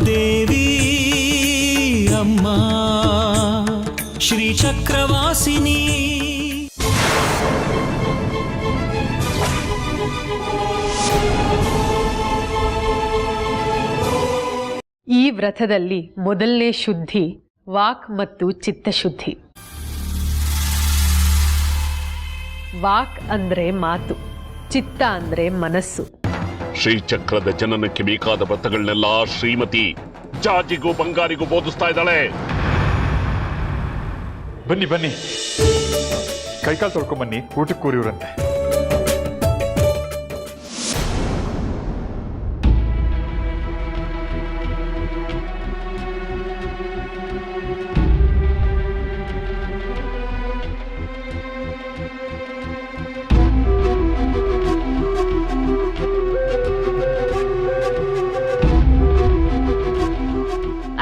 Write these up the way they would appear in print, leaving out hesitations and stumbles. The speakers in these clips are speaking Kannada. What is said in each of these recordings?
ದೇವಿ ಅಮ್ಮ ಶ್ರೀ ಚಕ್ರವಾಸಿನಿ. ಈ ವ್ರತದಲ್ಲಿ ಮೊದಲನೇ ಶುದ್ಧಿ ವಾಕ್ ಮತ್ತು ಚಿತ್ತಶುದ್ಧಿ. ವಾಕ್ ಅಂದ್ರೆ ಮಾತು, ಚಿತ್ತ ಅಂದ್ರೆ ಮನಸ್ಸು. ಶ್ರೀಚಕ್ರದ ಜನನಕ್ಕೆ ಬೇಕಾದ ವ್ರತಗಳನ್ನೆಲ್ಲ ಶ್ರೀಮತಿ ಜಾಜಿಗೂ ಬಂಗಾರಿಗೂ ಬೋಧಿಸ್ತಾ ಇದ್ದಾಳೆ. ಬನ್ನಿ ಬನ್ನಿ, ಕೈಕಾಲು ತೊಳ್ಕೊಂಬನ್ನಿ, ಊಟಕ್ಕೆ ಕೂರಿವ್ರಂತೆ.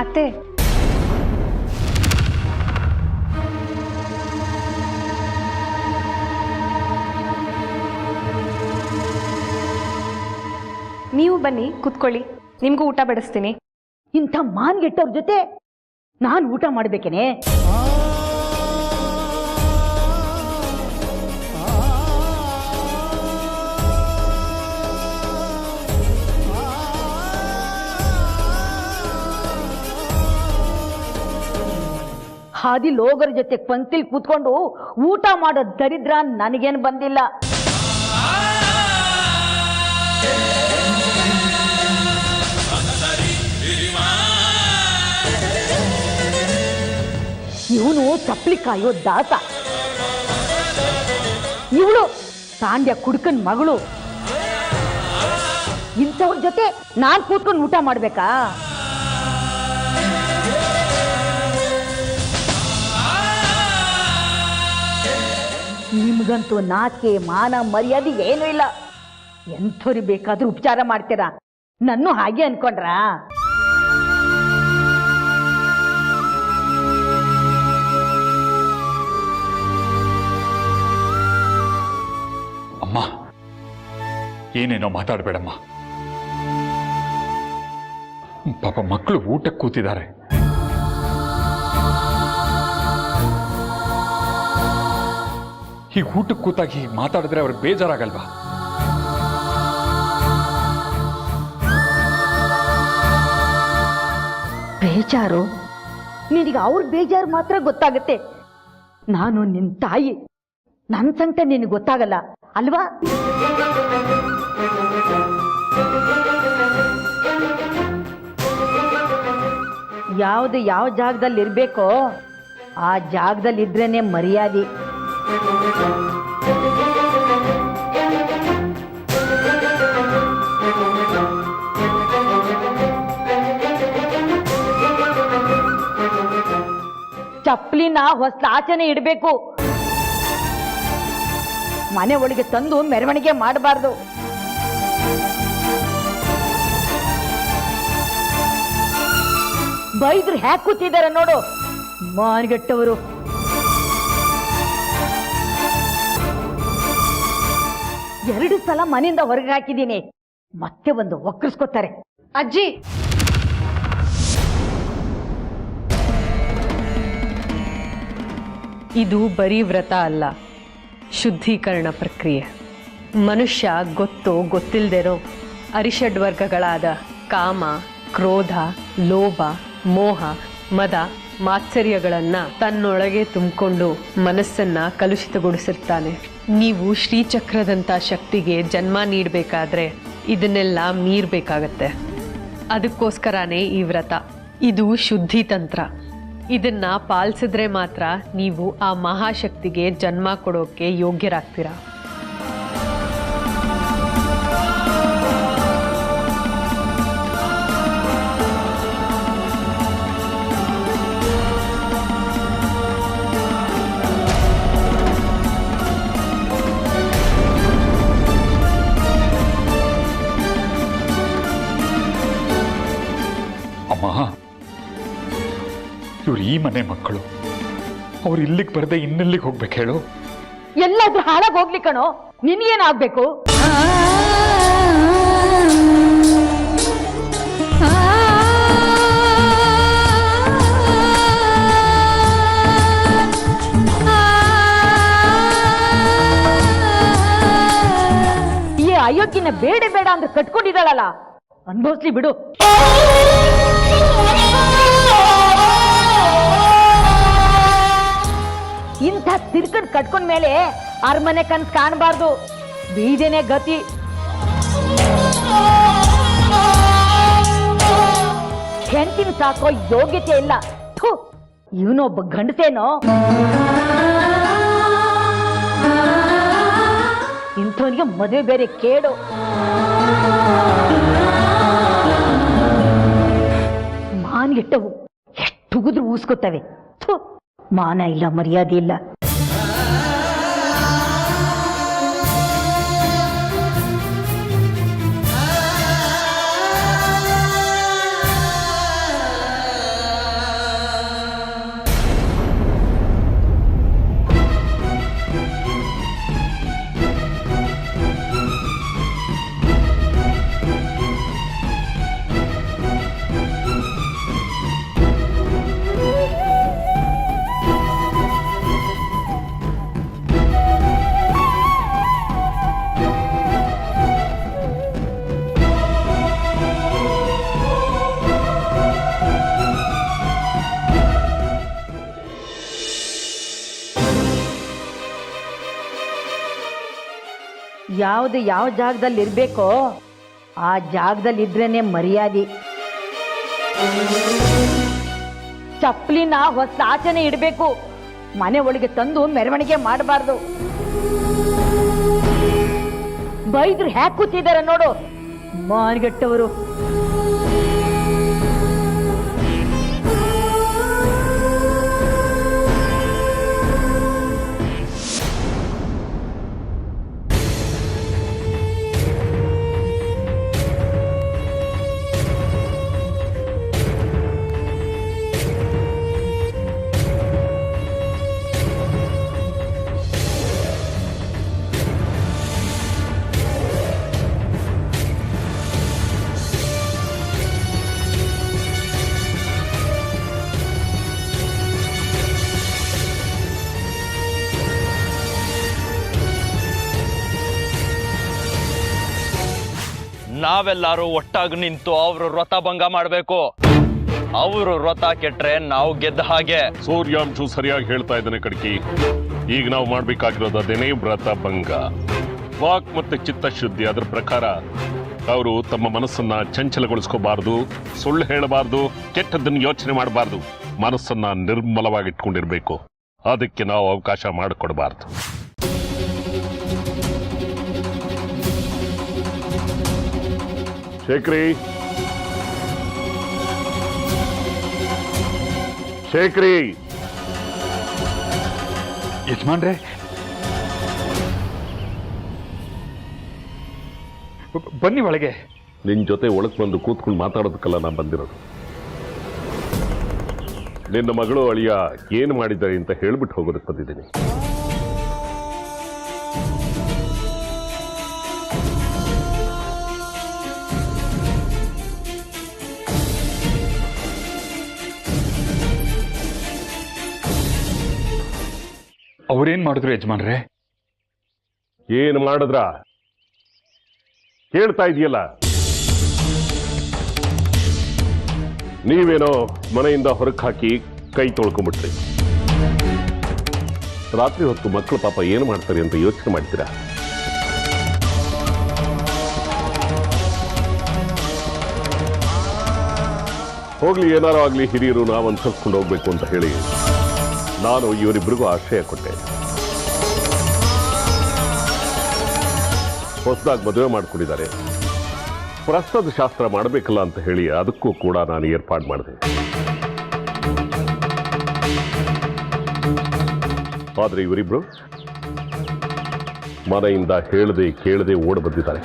ಅತ್ತೆ, ನೀವು ಬನ್ನಿ ಕೂತ್ಕೊಳ್ಳಿ, ನಿಮ್ಗೂ ಊಟ ಬಡಿಸ್ತೀನಿ. ಇಂಥ ಮಾನ್ಗೆಟ್ಟವ್ರ ಜೊತೆ ನಾನು ಊಟ ಮಾಡ್ಬೇಕೇನೆ? ಹಾದಿ ಲೋಗರ ಜೊತೆ ಪಂಕ್ತಿಲ್ ಕೂತ್ಕೊಂಡು ಊಟ ಮಾಡೋ ದರಿದ್ರ ನನಗೇನು ಬಂದಿಲ್ಲ. ಇವನು ಚಪ್ಪಲಿ ಕಾಯೋ ದಾಸ, ಇವಳು ತಾಂಡ್ಯ ಕುಡ್ಕನ್ ಮಗಳು. ಇಂಥವ್ರ ಜೊತೆ ನಾನ್ ಕೂತ್ಕೊಂಡು ಊಟ ಮಾಡ್ಬೇಕಾ? ನಿಮ್ಗಂತೂ ನಾಚಿಕೆ ಮಾನ ಮರ್ಯಾದೆ ಏನೂ ಇಲ್ಲ. ಎಂಥವ್ರು ಬೇಕಾದ್ರೂ ಉಪಚಾರ ಮಾಡ್ತೀರಾ, ನನ್ನೂ ಹಾಗೆ ಅನ್ಕೊಂಡ್ರಾ? ಅಮ್ಮ, ಏನೇನೋ ಮಾತಾಡಬೇಡಮ್ಮ. ಪಾಪ ಮಕ್ಕಳು ಊಟಕ್ಕೆ ಕೂತಿದ್ದಾರೆ. ಹೀಗೆ ಊಟಕ್ಕೆ ಕೂತಾಗಿ ಹೀಗೆ ಮಾತಾಡಿದ್ರೆ ಅವ್ರಿಗೆ ಬೇಜಾರಾಗಲ್ವಾ? ಬೇಜಾರು? ನಿನಗೆ ಅವ್ರ ಬೇಜಾರು ಮಾತ್ರ ಗೊತ್ತಾಗತ್ತೆ. ನಾನು ನಿನ್ ತಾಯಿ, ನನ್ನ ಸಂಕಟ ನಿನಗೆ ಗೊತ್ತಾಗಲ್ಲ ಅಲ್ವಾ? ಯಾವ್ದು ಯಾವ ಜಾಗದಲ್ಲಿ ಇರ್ಬೇಕೋ ಆ ಜಾಗದಲ್ಲಿ ಇದ್ರೇನೆ ಮರ್ಯಾದೆ. ಚಪ್ಪಲಿನ ಹೊಸ್ಲಾಚನೆ ಇಡಬೇಕು, ಮನೆ ಒಳಗೆ ತಂದು ಮೆರವಣಿಗೆ ಮಾಡಬಾರ್ದು. ಬೈದ್ರು ಹ್ಯಾಕ್ ಕೂತಿದ್ದಾರೆ ನೋಡು ಮಾನ್ಗೆಟ್ಟವರು. ಎರಡು ಸಲ ಮನೆಯಿಂದ ಹೊರಗೆ ಹಾಕಿದ್ದೀನಿ, ಮತ್ತೆ ಒಂದು ಒಕ್ಕರ್ಸ್ಕೊತಾರೆ. ಅಜ್ಜಿ, ಇದು ಬರೀ ವ್ರತ ಅಲ್ಲ, ಶುದ್ಧೀಕರಣ ಪ್ರಕ್ರಿಯೆ. ಮನುಷ್ಯ ಗೊತ್ತೋ ಗೊತ್ತಿಲ್ಲದಿರೋ ಅರಿಷಡ್ ವರ್ಗಗಳಾದ ಕಾಮ, ಕ್ರೋಧ, ಲೋಭ, ಮೋಹ, ಮದ, ಮಾತ್ಸರ್ಯಗಳನ್ನು ತನ್ನೊಳಗೆ ತುಂಬಿಕೊಂಡು ಮನಸ್ಸನ್ನ ಕಲುಷಿತಗೊಳಿಸಿರ್ತಾನೆ. ನೀವು ಶ್ರೀಚಕ್ರದಂಥ ಶಕ್ತಿಗೆ ಜನ್ಮ ನೀಡಬೇಕಾದ್ರೆ ಇದನ್ನೆಲ್ಲ ಮೀರಬೇಕಾಗತ್ತೆ. ಅದಕ್ಕೋಸ್ಕರನೇ ಈ ವ್ರತ. ಇದು ಶುದ್ಧಿ ತಂತ್ರ. ಇದನ್ನ ಪಾಲಿಸಿದ್ರೆ ಮಾತ್ರ ನೀವು ಆ ಮಹಾಶಕ್ತಿಗೆ ಜನ್ಮ ಕೊಡೋಕೆ ಯೋಗ್ಯರಾಗ್ತೀರಾ. ಅಮ್ಮ, ಇವ್ರು ಈ ಮನೆ ಮಕ್ಕಳು, ಅವ್ರು ಇಲ್ಲಿಗೆ ಬರದೆ ಇನ್ನೆಲ್ಲಿಗೆ ಹೋಗ್ಬೇಕು ಹೇಳು? ಎಲ್ಲಾದ್ರೂ ಹಾಳಾಗಿ ಹೋಗ್ಲಿ ಕಣೋ, ನಿನ್ಗೇನಾಗ್ಬೇಕು? ಆ ಅದಕ್ಕಿನ್ನ ಬೇಡ ಬೇಡ ಅಂದ್ರೆ ಕಟ್ಕೊಂಡಿದ್ದಾಳಲ್ಲ, ಅನ್ಭವಿಸ್ಲಿ ಬಿಡು. ಇಂಥ ತಿರ್ಕಡ್ ಕಟ್ಕೊಂಡ ಮೇಲೆ ಅರಮನೆ ಕನ್ಸ್ ಕಾಣಬಾರ್ದು, ಬೀದೇನೆ ಗತಿ. ಹೆಂಡತಿನ ಸಾಕೋ ಯೋಗ್ಯತೆ ಇಲ್ಲ. ಇವನೊಬ್ಬ ಗಂಡಸೇನೋ. ಇಂಥವನಿಗೆ ಮದುವೆ ಬೇರೆ ಕೇಡು. ಮಾನ್ಗೆಟ್ಟವು ಎಷ್ಟು ಉಗಿದ್ರು ಊಸ್ಕೊತವೆ. ಮಾನ ಇಲ್ಲ, ಮರ್ಯಾದೆ ಇಲ್ಲ. ಯಾವ್ದು ಯಾವ ಜಾಗದಲ್ಲಿ ಇರ್ಬೇಕೋ ಆ ಜಾಗದಲ್ಲಿ ಇದ್ರೇನೆ ಮರ್ಯಾದೆ. ಚಪ್ಪಲಿನ ಹೊಸ ಆಚೆನೆ ಇಡಬೇಕು, ಮನೆ ಒಳಗೆ ತಂದು ಮೆರವಣಿಗೆ ಮಾಡಬಾರ್ದು. ಬೈದ್ರು ಹ್ಯಾಕ್ ಕೂತಿದಾರೆ ನೋಡು ಮಾನ್ಗೆಟ್ಟವರು. ನಾವೆಲ್ಲರೂ ಒಟ್ಟಾಗಿ ನಿಂತು ಅವರು ವ್ರತ ಭಂಗ ಮಾಡಬೇಕು. ಅವರು ವ್ರತ ಕೆಟ್ರೆ ನಾವು ಗೆದ್ದ ಹಾಗೆ. ಸೂರ್ಯಾಂಶು ಸರಿಯಾಗಿ ಹೇಳ್ತಾ ಇದ್ದಾನೆ ಕಡ್ಕಿ. ಈಗ ನಾವು ಮಾಡ್ಬೇಕಾಗಿರೋದು ಅದೇನೇ ವ್ರತ ಭಂಗ. ವಾಕ್ ಮತ್ತೆ ಚಿತ್ತಶುದ್ಧಿ. ಅದ್ರ ಪ್ರಕಾರ ಅವರು ತಮ್ಮ ಮನಸ್ಸನ್ನ ಚಂಚಲಗೊಳಿಸ್ಕೋಬಾರ್ದು, ಸುಳ್ಳು ಹೇಳಬಾರ್ದು, ಕೆಟ್ಟದ್ದನ್ನು ಯೋಚನೆ ಮಾಡಬಾರ್ದು. ಮನಸ್ಸನ್ನ ನಿರ್ಮಲವಾಗಿಟ್ಕೊಂಡಿರ್ಬೇಕು. ಅದಕ್ಕೆ ನಾವು ಅವಕಾಶ ಮಾಡಿಕೊಡಬಾರ್ದು. ಶೇಖರಿ, ಶೇಖರಿ. ಯಜಮಾನ್ರೆ, ಬನ್ನಿ ಒಳಗೆ. ನಿನ್ ಜೊತೆ ಒಳಗೆ ಬಂದು ಕೂತ್ಕೊಂಡು ಮಾತಾಡೋದಕ್ಕಲ್ಲ ನಾನು ಬಂದಿರೋದು. ನಿನ್ನ ಮಗಳು ಅಳಿಯ ಏನು ಮಾಡಿದ್ದಾರೆ ಅಂತ ಹೇಳ್ಬಿಟ್ಟು ಹೋಗೋದಕ್ಕೆ ಬಂದಿದ್ದೀನಿ. ಅವ್ರೇನ್ ಮಾಡಿದ್ರು ಯಜಮಾನ್ರೆ? ಏನು ಮಾಡಿದ್ರ ಹೇಳ್ತಾ ಇದೆಯಲ್ಲ. ನೀವೇನೋ ಮನೆಯಿಂದ ಹೊರಗೆ ಹಾಕಿ ಕೈ ತೊಳ್ಕೊಂಡ್ಬಿಟ್ರಿ. ರಾತ್ರಿ ಹೊತ್ತು ಮಕ್ಕಳು ಪಾಪ ಏನು ಮಾಡ್ತಾರೆ ಅಂತ ಯೋಚನೆ ಮಾಡ್ತೀರಾ? ಹೋಗ್ಲಿ, ಏನಾರೋ ಆಗ್ಲಿ, ಹಿರಿಯರು ನಾವು ಅನ್ಸರ್ಸ್ಕೊಂಡು ಹೋಗ್ಬೇಕು ಅಂತ ಹೇಳಿ ನಾನು ಇವರಿಬ್ಬರಿಗೂ ಆಶ್ರಯ ಕೊಟ್ಟೆ. ಹೊಸದಾಗಿ ಮದುವೆ ಮಾಡಿಕೊಂಡಿದ್ದಾರೆ. ಪ್ರಸ್ತದ ಶಾಸ್ತ್ರ ಮಾಡಬೇಕಲ್ಲ ಅಂತ ಹೇಳಿ ಅದಕ್ಕೂ ಕೂಡ ನಾನು ಏರ್ಪಾಡು ಮಾಡಿದೆ. ಆದರೆ ಇವರಿಬ್ರು ಮನೆಯಿಂದ ಹೇಳದೆ ಕೇಳದೆ ಓಡಿ ಬಂದಿದ್ದಾರೆ.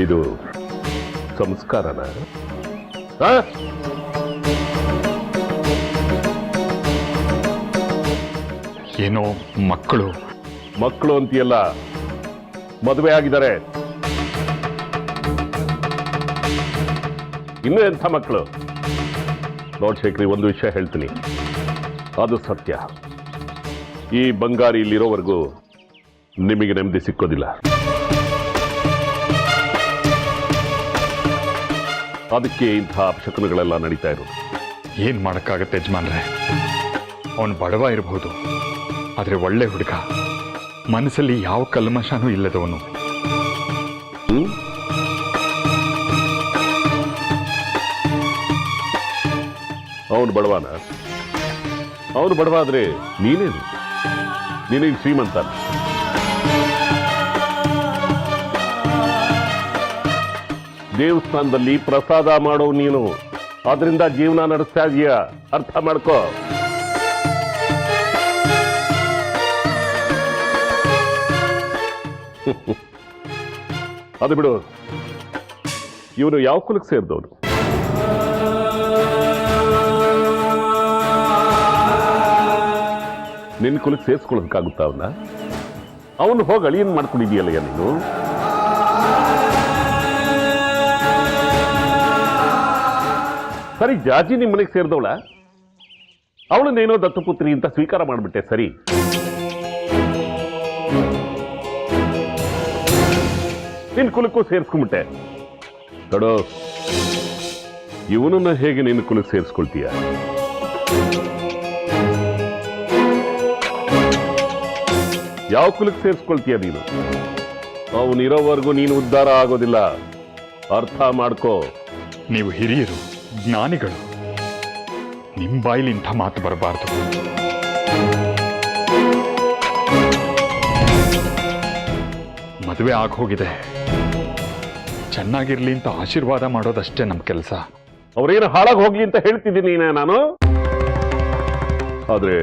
ಇದು ಸಂಸ್ಕಾರನ? ಏನೋ ಮಕ್ಕಳು ಮಕ್ಕಳು ಅಂತೀಯಲ್ಲ, ಮದುವೆ ಆಗಿದ್ದಾರೆ. ಇನ್ನೂ ಎಂಥ ಮಕ್ಕಳು? ನೋಡ್ ಶೇಖರಿ, ಒಂದು ವಿಷಯ ಹೇಳ್ತೀನಿ, ಅದು ಸತ್ಯ. ಈ ಬಂಗಾರಿ ಇಲ್ಲಿರೋವರೆಗೂ ನಿಮಗೆ ನೆಮ್ಮದಿ ಸಿಕ್ಕೋದಿಲ್ಲ. ಅದಕ್ಕೆ ಇಂಥ ಅಪಶಕುನಗಳೆಲ್ಲ ನಡೀತಾ ಇರೋದು. ಏನ್ ಮಾಡಕ್ಕಾಗತ್ತೆ ಯಜಮಾನ್ರೆ? ಅವನು ಬಡವ ಇರಬಹುದು, ಆದ್ರೆ ಒಳ್ಳೆ ಹುಡುಗ, ಮನಸ್ಸಲ್ಲಿ ಯಾವ ಕಲ್ಮಶನೂ ಇಲ್ಲದವನು. ಅವನು ಬಡವಾನ? ಅವನು ಬಡವ ಆದ್ರೆ ನೀನೇನು? ನೀನೇನು ಶ್ರೀಮಂತ? ದೇವಸ್ಥಾನದಲ್ಲಿ ಪ್ರಸಾದ ಮಾಡೋ ನೀನು, ಅದರಿಂದ ಜೀವನ ನಡೆಸ್ತಾ ಇದೀಯ, ಅರ್ಥ ಮಾಡ್ಕೋ. ಅದು ಬಿಡು, ಇವನು ಯಾವ ಕುಲಕ್ಕೆ ಸೇರಿದವನು? ನಿನ್ನ ಕುಲಕ್ಕೆ ಸೇರಿಸ್ಕೊಳ್ಳೋದಕ್ಕಾಗುತ್ತಾ ಅವನ್ನ? ಅವನು ಹೋಗಿ ಅಳಿಯನ್ ಮಾಡ್ಕೊಂಡಿದೀಯಲ್ಲ ನೀನು. ಸರಿ, ಜಾಜಿ ನಿಮ್ಮ ಮನೆಗೆ ಸೇರಿದವಳ, ಅವಳನ್ನೇನೋ ದತ್ತಪುತ್ರಿ ಅಂತ ಸ್ವೀಕಾರ ಮಾಡಿಬಿಟ್ಟೆ. ಸರಿ, ನಿನ್ನ ಕುಲಕ್ಕೂ ಸೇರಿಸ್ಕೊಂಡ್ಬಿಟ್ಟೆ. ತಡೋ, ಇವನನ್ನ ಹೇಗೆ ನಿನ್ನ ಕುಲಕ್ಕೆ ಸೇರಿಸ್ಕೊಳ್ತೀಯ? ಯಾವ ಕುಲಕ್ಕೆ ಸೇರಿಸ್ಕೊಳ್ತೀಯ ನೀನು? ಅವನಿರೋವರೆಗೂ ನೀನು ಉದ್ಧಾರ ಆಗೋದಿಲ್ಲ, ಅರ್ಥ ಮಾಡ್ಕೋ. ನೀವು ಹಿರಿಯರು, ಜ್ಞಾನಿಗಳು, ನಿಮ್ ಬಾಯಿಲಿ ಇಂಥ ಮಾತು ಬರಬಾರ್ದು. ಮದುವೆ ಆಗೋಗಿದೆ, ಚೆನ್ನಾಗಿರ್ಲಿ ಅಂತ ಆಶೀರ್ವಾದ ಮಾಡೋದಷ್ಟೇ ನಮ್ಮ ಕೆಲಸ. ಅವ್ರೇನು ಹಾಳಾಗಿ ಹೋಗ್ಲಿ ಅಂತ ಹೇಳ್ತಿದ್ದೀನಿ ನಾನು. ಆದ್ರೆ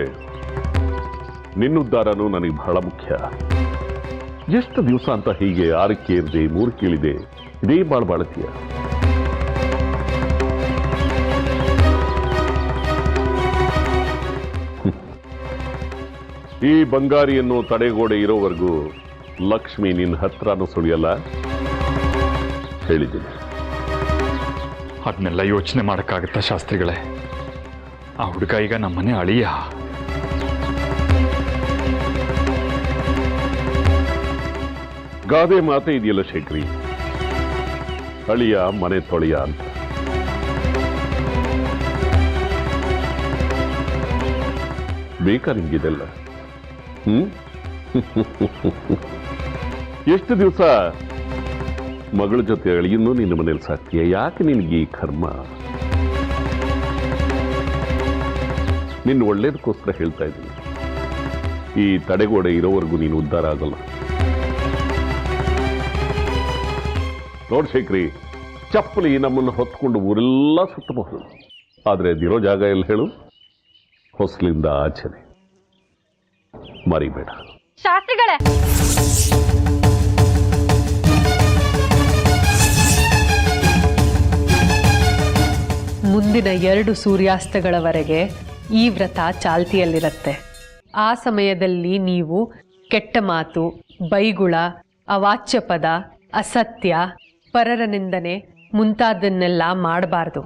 ನಿನ್ನ ಉದ್ಧಾರನೂ ನನಗೆ ಬಹಳ ಮುಖ್ಯ. ಎಷ್ಟು ದಿವಸ ಅಂತ ಹೀಗೆ ಆರಕ್ಕೆ ಇರದೆ ಮೂರು ಕೀಳಿದೆ ಇದೇ ಬಾಳ್ತೀಯ? ಈ ಬಂಗಾರಿಯನ್ನು ತಡೆಗೋಡೆ ಇರೋವರೆಗೂ ಲಕ್ಷ್ಮಿ ನಿನ್ನ ಹತ್ರನೂ ಸುಳಿಯಲ್ಲ, ಹೇಳಿದ್ದೀನಿ. ಅದನ್ನೆಲ್ಲ ಯೋಚನೆ ಮಾಡಕ್ಕಾಗತ್ತಾ ಶಾಸ್ತ್ರಿಗಳೇ? ಆ ಹುಡುಗ ಈಗ ನಮ್ಮನೆ ಅಳಿಯ. ಗಾದೆ ಮಾತೆ ಇದೆಯಲ್ಲ ಶೇಖರಿ, ಅಳಿಯ ಮನೆ ತೊಳೆಯ ಅಂತ. ಬೇಕಾ ನಿಮ್ಗಿದೆಲ್ಲ? ಎಷ್ಟು ದಿವಸ ಮಗಳ ಜೊತೆ ಅಳಿಯನ್ನು ನಿನ್ನ ಮನೇಲಿ ಸಾಕ್ತೀಯ? ಯಾಕೆ ನಿನಗೆ ಈ ಕರ್ಮ? ನಿನ್ನ ಒಳ್ಳೇದಕ್ಕೋಸ್ಕರ ಹೇಳ್ತಾ ಇದ್ದೀನಿ. ಈ ತಡೆಗೋಡೆ ಇರೋವರೆಗೂ ನೀನು ಉದ್ಧಾರ ಆಗಲ್ಲ. ನೋಡ್ ಶೇಖರಿ, ಚಪ್ಪಲಿ ನಮ್ಮನ್ನು ಹೊತ್ಕೊಂಡು ಊರೆಲ್ಲ ಸುತ್ತಬಹುದು, ಆದ್ರೆ ಅದಿರೋ ಜಾಗ ಎಲ್ಲ ಹೇಳು? ಹೊಸಲಿಂದ ಆಚೆನೆ. ಮರಿಬೇಡ. ಶಾಸ್ತ್ರಿಗಳೇ, ಮುಂದಿನ 2 ಸೂರ್ಯಾಸ್ತಗಳವರೆಗೆ ಈ ವ್ರತ ಚಾಲ್ತಿಯಲ್ಲಿರುತ್ತೆ. ಆ ಸಮಯದಲ್ಲಿ ನೀವು ಕೆಟ್ಟ ಮಾತು, ಬೈಗುಳ, ಅವಾಚ್ಯ ಪದ, ಅಸತ್ಯ, ಪರರ ನಿಂದನೆ ಮುಂತಾದನ್ನೆಲ್ಲ ಮಾಡಬಾರ್ದು.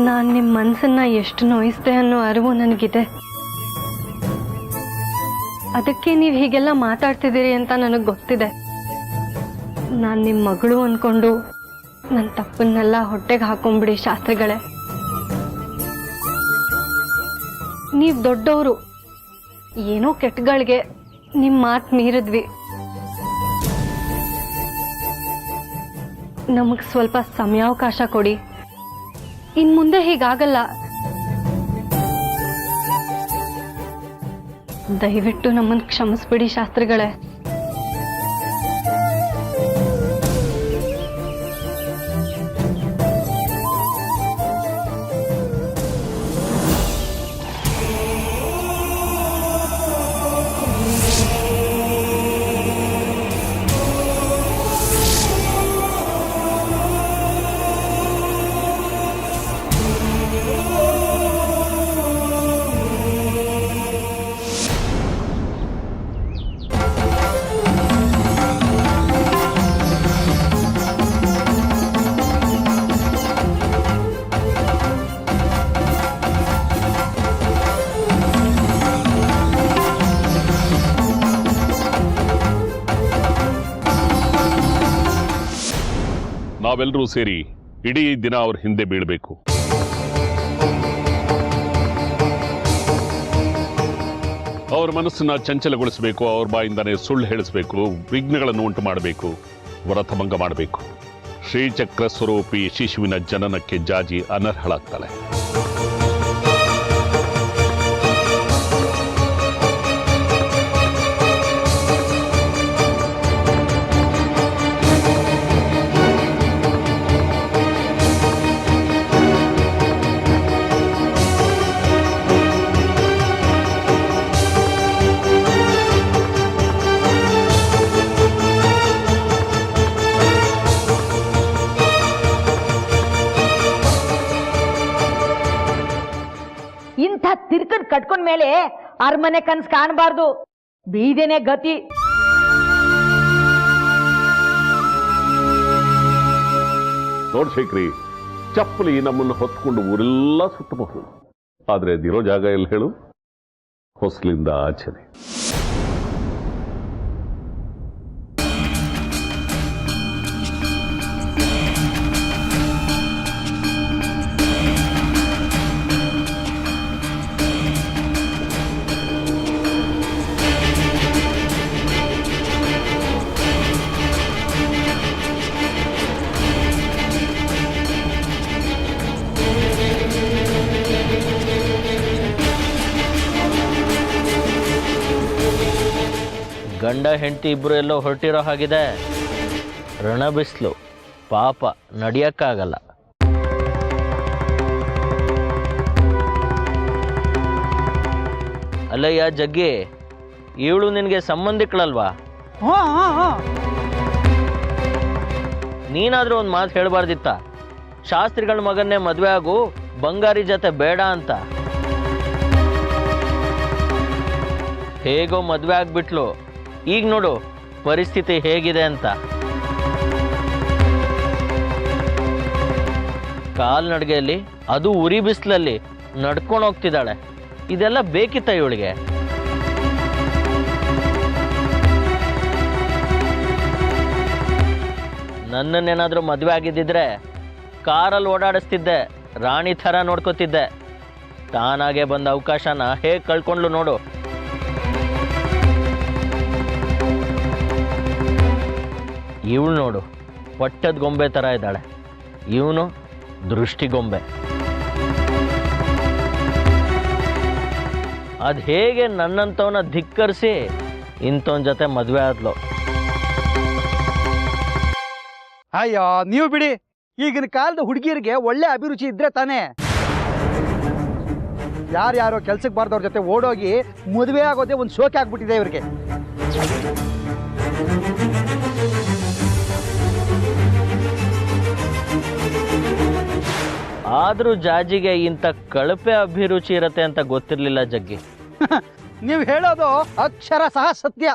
ನಾನು ನಿಮ್ಮ ಮನಸ್ಸನ್ನ ಎಷ್ಟು ನೋಯಿಸ್ದೆ ಅನ್ನೋ ಅರಿವು ನನಗಿದೆ. ಅದಕ್ಕೆ ನೀವು ಹೀಗೆಲ್ಲ ಮಾತಾಡ್ತಿದ್ದೀರಿ ಅಂತ ನನಗೆ ಗೊತ್ತಿದೆ. ನಾನು ನಿಮ್ಮ ಮಗಳು ಅಂದ್ಕೊಂಡು ನನ್ನ ತಪ್ಪನ್ನೆಲ್ಲ ಹೊಟ್ಟೆಗೆ ಹಾಕೊಂಡ್ಬಿಡಿ ಶಾಸ್ತ್ರಿಗಳೇ. ನೀವು ದೊಡ್ಡವರು, ಏನೋ ಕೆಟ್ಟಗಳಿಗೆ ನಿಮ್ಮ ಮಾತು ಮೀರಿದ್ವಿ. ನಮಗೆ ಸ್ವಲ್ಪ ಸಮಯಾವಕಾಶ ಕೊಡಿ. ಇನ್ ಮುಂದೆ ಹೀಗಾಗಲ್ಲ. ದಯವಿಟ್ಟು ನಮ್ಮನ್ನು ಕ್ಷಮಿಸ್ಬಿಡಿ ಶಾಸ್ತ್ರಿಗಳೇ. ನಾವೆಲ್ಲರೂ ಸೇರಿ ಇಡೀ ದಿನ ಅವ್ರ ಹಿಂದೆ ಬೀಳಬೇಕು. ಅವ್ರ ಮನಸ್ಸನ್ನ ಚಂಚಲಗೊಳಿಸಬೇಕು, ಅವ್ರ ಬಾಯಿಂದಾನೆ ಸುಳ್ಳು ಹೇಳಿಸಬೇಕು, ವಿಘ್ನಗಳನ್ನು ಉಂಟು ಮಾಡಬೇಕು, ವ್ರತಭಂಗ ಮಾಡಬೇಕು. ಶ್ರೀಚಕ್ರ ಸ್ವರೂಪಿ ಶಿಶುವಿನ ಜನನಕ್ಕೆ ಜಾಜಿ ಅನರ್ಹಳಾಗ್ತಾಳೆ. ಇಂಥ ತಿರ್ಕನ್ ಕಟ್ಕೊಂಡ್ ಮೇಲೆ ಅರಮನೆ ಕನ್ಸ್ ಕಾಣಬಾರ್ದು, ಬೀದೇನೆ ಗತಿ. ನೋಡ್ ಶೇಖರಿ, ಚಪ್ಪಲಿ ನಮ್ಮನ್ನು ಹೊತ್ಕೊಂಡು ಊರೆಲ್ಲ ಸುತ್ತಬಹುದು, ಆದ್ರೆ ಅದಿರೋ ಜಾಗ ಎಲ್ಲಿ ಹೇಳು? ಹೊಸ್ಲಿಂದ ಆಚೆನೆ. ಗಂಡ ಹೆಂಡತಿ ಇಬ್ರು ಎಲ್ಲೋ ಹೊರಟಿರೋ ಹಾಗಿದೆ. ರಣ ಬಿಸ್ಲು, ಪಾಪ ನಡಿಯಕ್ಕಾಗಲ್ಲ. ಅಲ್ಲಯ್ಯ ಜಗ್ಗಿ, ಇವಳು ನಿನಗೆ ಸಂಬಂಧಿಕಳಲ್ವಾ? ನೀನಾದ್ರೂ ಒಂದು ಮಾತು ಹೇಳಬಾರ್ದಿತ್ತ? ಶಾಸ್ತ್ರಿಗಳ ಮಗನ್ನೇ ಮದುವೆ ಆಗು, ಬಂಗಾರಿ ಜೊತೆ ಬೇಡ ಅಂತ. ಹೇಗೋ ಮದುವೆ ಆಗ್ಬಿಟ್ಲು, ಈಗ ನೋಡು ಪರಿಸ್ಥಿತಿ ಹೇಗಿದೆ ಅಂತ. ಕಾಲ್ನಡಿಗೆಯಲ್ಲಿ, ಅದು ಉರಿ ಬಿಸಿಲಲ್ಲಿ ನಡ್ಕೊಂಡು ಹೋಗ್ತಿದ್ದಾಳೆ. ಇದೆಲ್ಲ ಬೇಕಿತ್ತ ಇವಳಿಗೆ? ನನ್ನನ್ನೇನಾದ್ರೂ ಮದುವೆ ಆಗಿದ್ದಿದ್ರೆ ಕಾರಲ್ಲಿ ಓಡಾಡಿಸ್ತಿದ್ದೆ, ರಾಣಿ ಥರ ನೋಡ್ಕೋತಿದ್ದೆ. ತಾನಾಗೆ ಬಂದ ಅವಕಾಶನ ಹೇಗೆ ಕಳ್ಕೊಂಡ್ಲು ನೋಡು. ಇವಳು ನೋಡು ಪಟ್ಟದ ಗೊಂಬೆ ಥರ ಇದ್ದಾಳೆ, ಇವನು ದೃಷ್ಟಿಗೊಂಬೆ. ಅದು ಹೇಗೆ ನನ್ನಂಥವನ್ನ ಧಿಕ್ಕರಿಸಿ ಇಂಥವನ ಜೊತೆ ಮದುವೆ ಆದ್ಲು? ಅಯ್ಯೋ ನೀವು ಬಿಡಿ, ಈಗಿನ ಕಾಲದ ಹುಡುಗಿಯರಿಗೆ ಒಳ್ಳೆ ಅಭಿರುಚಿ ಇದ್ರೆ ತಾನೇ. ಯಾರ್ಯಾರೋ ಕೆಲ್ಸಕ್ಕೆ ಬಾರ್ದವ್ರ ಜೊತೆ ಓಡೋಗಿ ಮದುವೆ ಆಗೋದೇ ಒಂದು ಶೋಕಿ ಆಗ್ಬಿಟ್ಟಿದೆ ಇವ್ರಿಗೆ. ಆದ್ರೂ ಜಾಜಿಗೆ ಇಂಥ ಕಳಪೆ ಅಭಿರುಚಿ ಇರತ್ತೆ ಅಂತ ಗೊತ್ತಿರಲಿಲ್ಲ ಜಗ್ಗಿ. ನೀವು ಹೇಳೋದು ಅಕ್ಷರ ಸಹ ಸತ್ಯ.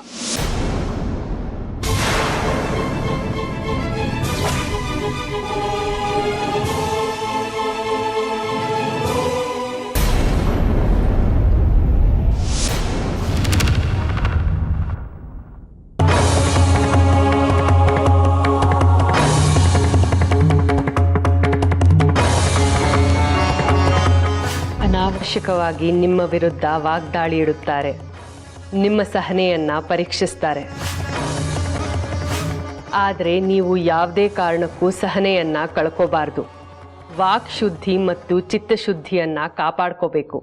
ಅನಾವಶ್ಯಕವಾಗಿ ನಿಮ್ಮ ವಿರುದ್ಧ ವಾಗ್ದಾಳಿ ಇಡುತ್ತಾರೆ, ನಿಮ್ಮ ಸಹನೆಯನ್ನ ಪರೀಕ್ಷಿಸ್ತಾರೆ. ಆದರೆ ನೀವು ಯಾವುದೇ ಕಾರಣಕ್ಕೂ ಸಹನೆಯನ್ನ ಕಳ್ಕೋಬಾರ್ದು. ವಾಕ್ ಶುದ್ಧಿ ಮತ್ತು ಚಿತ್ತಶುದ್ಧಿಯನ್ನ ಕಾಪಾಡ್ಕೋಬೇಕು.